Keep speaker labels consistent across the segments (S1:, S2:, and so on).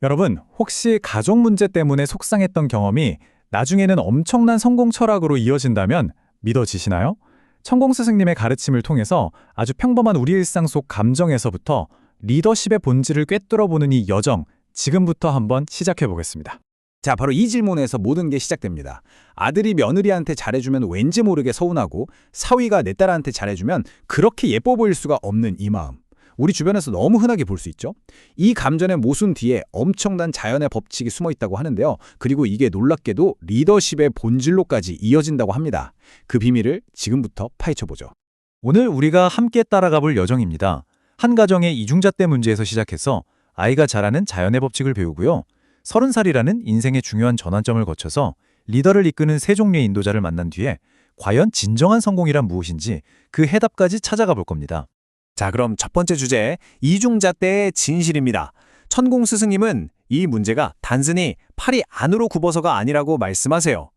S1: 여러분, 혹시 가족 문제 때문에 속상했던 경험이 나중에는 엄청난 성공 철학으로 이어진다면 믿어지시나요? 천공 스승님의 가르침을 통해서 아주 평범한 우리 일상 속 감정에서부터 리더십의 본질을 꿰뚫어보는 이 여정, 지금부터 한번 시작해 보겠습니다.
S2: 자, 바로 이 질문에서 모든 게 시작됩니다. 아들이 며느리한테 잘해주면 왠지 모르게 서운하고 사위가 내 딸한테 잘해주면 그렇게 예뻐 보일 수가 없는 이 마음. 우리 주변에서 너무 흔하게 볼 수 있죠. 이 감정의 모순 뒤에 엄청난 자연의 법칙이 숨어 있다고 하는데요. 그리고 이게 놀랍게도 리더십의 본질로까지 이어진다고 합니다. 그 비밀을 지금부터 파헤쳐보죠.
S1: 오늘 우리가 함께 따라가 볼 여정입니다. 한 가정의 이중잣대 문제에서 시작해서 아이가 자라는 자연의 법칙을 배우고요. 30살이라는 인생의 중요한 전환점을 거쳐서 리더를 이끄는 세 종류의 인도자를 만난 뒤에 과연 진정한 성공이란 무엇인지 그 해답까지 찾아가 볼 겁니다.
S2: 자, 그럼 첫 번째 주제, 이중잣대의 진실입니다. 천공 스승님은 이 문제가 단순히 팔이 안으로 굽어서가 아니라고 말씀하세요.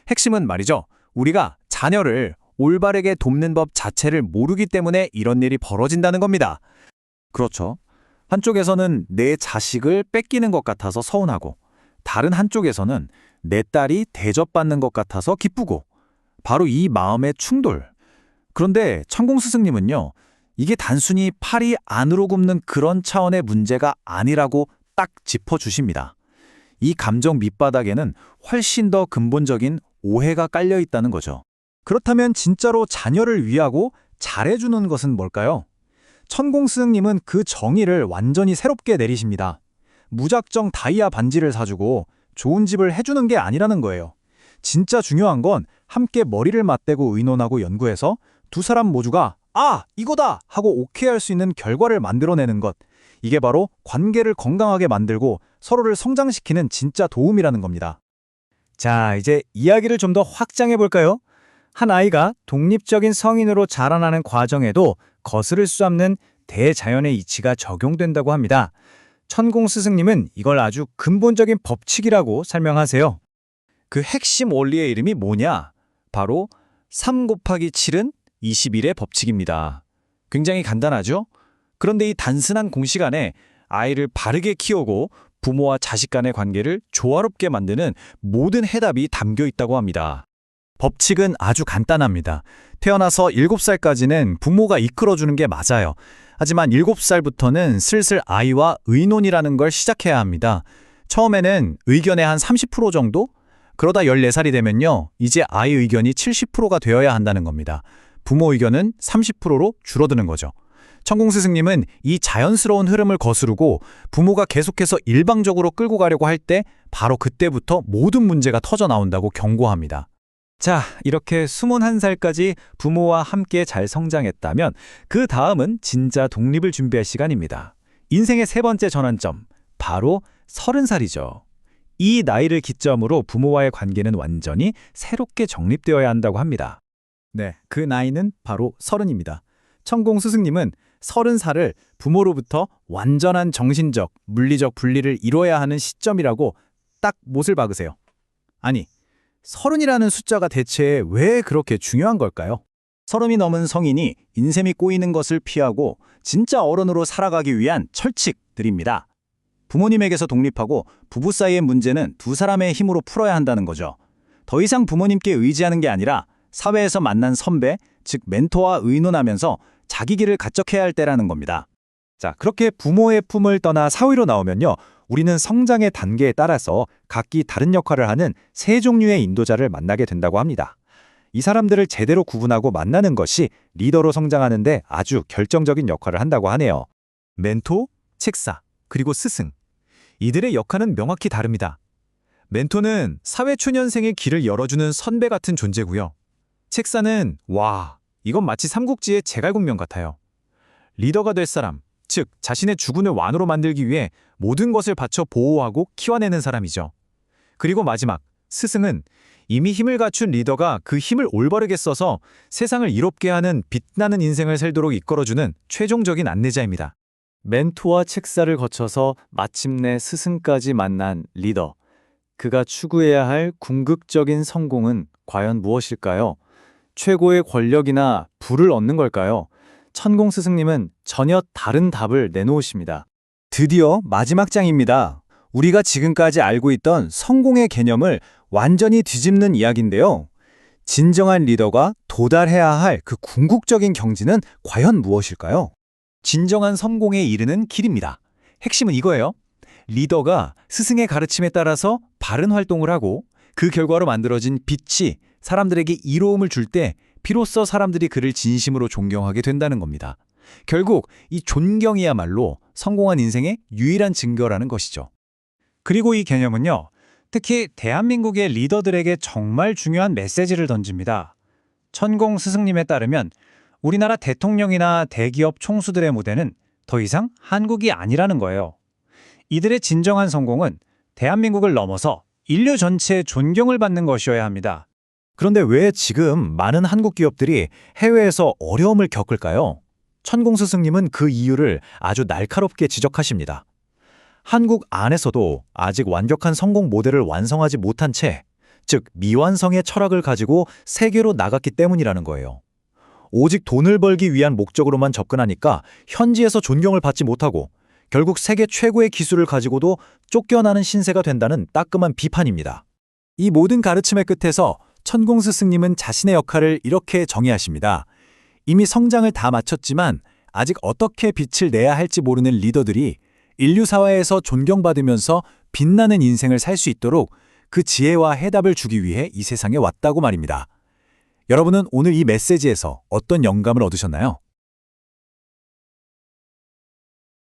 S2: 핵심은 말이죠. 우리가 자녀를 올바르게 돕는 법 자체를 모르기 때문에 이런 일이 벌어진다는 겁니다. 그렇죠. 한쪽에서는 내 자식을 뺏기는 것 같아서 서운하고, 다른 한쪽에서는 내 딸이 대접받는 것 같아서 기쁘고, 바로 이 마음의 충돌. 그런데 천공 스승님은요, 이게 단순히 팔이 안으로 굽는 그런 차원의 문제가 아니라고 딱 짚어주십니다. 이 감정 밑바닥에는 훨씬 더 근본적인 오해가 깔려 있다는 거죠.
S1: 그렇다면 진짜로 자녀를 위하고 잘해주는 것은 뭘까요? 천공 스승님은 그 정의를 완전히 새롭게 내리십니다. 무작정 다이아 반지를 사주고 좋은 집을 해주는 게 아니라는 거예요. 진짜 중요한 건 함께 머리를 맞대고 의논하고 연구해서 두 사람 모두가 아, 이거다! 하고 오케이할 수 있는 결과를 만들어내는 것. 이게 바로 관계를 건강하게 만들고 서로를 성장시키는 진짜 도움이라는 겁니다. 자, 이제 이야기를 좀 더 확장해 볼까요? 한 아이가 독립적인 성인으로 자라나는 과정에도 거스를 수 없는 대자연의 이치가 적용된다고 합니다. 천공 스승님은 이걸 아주 근본적인 법칙이라고 설명하세요. 그 핵심 원리의 이름이 뭐냐? 바로 3 곱하기 7은 21의 법칙입니다. 굉장히 간단하죠? 그런데 이 단순한 공식 안에 아이를 바르게 키우고 부모와 자식 간의 관계를 조화롭게 만드는 모든 해답이 담겨 있다고 합니다. 법칙은 아주 간단합니다. 태어나서 7살까지는 부모가 이끌어주는 게 맞아요. 하지만 7살부터는 슬슬 아이와 의논이라는 걸 시작해야 합니다. 처음에는 의견의 한 30% 정도? 그러다 14살이 되면요, 이제 아이 의견이 70%가 되어야 한다는 겁니다. 부모 의견은 30%로 줄어드는 거죠. 천공 스승님은 이 자연스러운 흐름을 거스르고 부모가 계속해서 일방적으로 끌고 가려고 할 때 바로 그때부터 모든 문제가 터져 나온다고 경고합니다. 자, 이렇게 21살까지 부모와 함께 잘 성장했다면 그 다음은 진짜 독립을 준비할 시간입니다. 인생의 세 번째 전환점, 바로 30살이죠. 이 나이를 기점으로 부모와의 관계는 완전히 새롭게 정립되어야 한다고 합니다. 네, 그 나이는 바로 30입니다. 천공 스승님은 30살을 부모로부터 완전한 정신적, 물리적 분리를 이뤄야 하는 시점이라고 딱 못을 박으세요. 아니, 30이라는 숫자가 대체 왜 그렇게 중요한 걸까요? 30이 넘은 성인이 인생이 꼬이는 것을 피하고 진짜 어른으로 살아가기 위한 철칙들입니다. 부모님에게서 독립하고 부부 사이의 문제는 두 사람의 힘으로 풀어야 한다는 거죠. 더 이상 부모님께 의지하는 게 아니라 사회에서 만난 선배, 즉 멘토와 의논하면서 자기 길을 갖춰야 할 때라는 겁니다. 자, 그렇게 부모의 품을 떠나 사회로 나오면요, 우리는 성장의 단계에 따라서 각기 다른 역할을 하는 세 종류의 인도자를 만나게 된다고 합니다. 이 사람들을 제대로 구분하고 만나는 것이 리더로 성장하는 데 아주 결정적인 역할을 한다고 하네요. 멘토, 책사, 그리고 스승. 이들의 역할은 명확히 다릅니다. 멘토는 사회초년생의 길을 열어주는 선배 같은 존재고요. 책사는 이건 마치 삼국지의 제갈공명 같아요. 리더가 될 사람, 즉 자신의 주군을 완으로 만들기 위해 모든 것을 바쳐 보호하고 키워내는 사람이죠. 그리고 마지막, 스승은 이미 힘을 갖춘 리더가 그 힘을 올바르게 써서 세상을 이롭게 하는 빛나는 인생을 살도록 이끌어주는 최종적인 안내자입니다. 멘토와 책사를 거쳐서 마침내 스승까지 만난 리더. 그가 추구해야 할 궁극적인 성공은 과연 무엇일까요? 최고의 권력이나 부를 얻는 걸까요? 천공 스승님은 전혀 다른 답을 내놓으십니다. 드디어 마지막 장입니다. 우리가 지금까지 알고 있던 성공의 개념을 완전히 뒤집는 이야기인데요. 진정한 리더가 도달해야 할 그 궁극적인 경지는 과연 무엇일까요?
S3: 진정한 성공에 이르는 길입니다. 핵심은 이거예요. 리더가 스승의 가르침에 따라서 바른 활동을 하고 그 결과로 만들어진 빛이 사람들에게 이로움을 줄 때 비로소 사람들이 그를 진심으로 존경하게 된다는 겁니다. 결국 이 존경이야말로 성공한 인생의 유일한 증거라는 것이죠.
S1: 그리고 이 개념은요, 특히 대한민국의 리더들에게 정말 중요한 메시지를 던집니다. 천공 스승님에 따르면 우리나라 대통령이나 대기업 총수들의 무대는 더 이상 한국이 아니라는 거예요. 이들의 진정한 성공은 대한민국을 넘어서 인류 전체의 존경을 받는 것이어야 합니다.
S2: 그런데 왜 지금 많은 한국 기업들이 해외에서 어려움을 겪을까요? 천공 스승님은 그 이유를 아주 날카롭게 지적하십니다. 한국 안에서도 아직 완벽한 성공 모델을 완성하지 못한 채, 즉 미완성의 철학을 가지고 세계로 나갔기 때문이라는 거예요. 오직 돈을 벌기 위한 목적으로만 접근하니까 현지에서 존경을 받지 못하고 결국 세계 최고의 기술을 가지고도 쫓겨나는 신세가 된다는 따끔한 비판입니다.
S1: 이 모든 가르침의 끝에서 천공 스승님은 자신의 역할을 이렇게 정의하십니다. 이미 성장을 다 마쳤지만 아직 어떻게 빛을 내야 할지 모르는 리더들이 인류 사회에서 존경받으면서 빛나는 인생을 살 수 있도록 그 지혜와 해답을 주기 위해 이 세상에 왔다고 말입니다. 여러분은 오늘 이 메시지에서 어떤 영감을 얻으셨나요?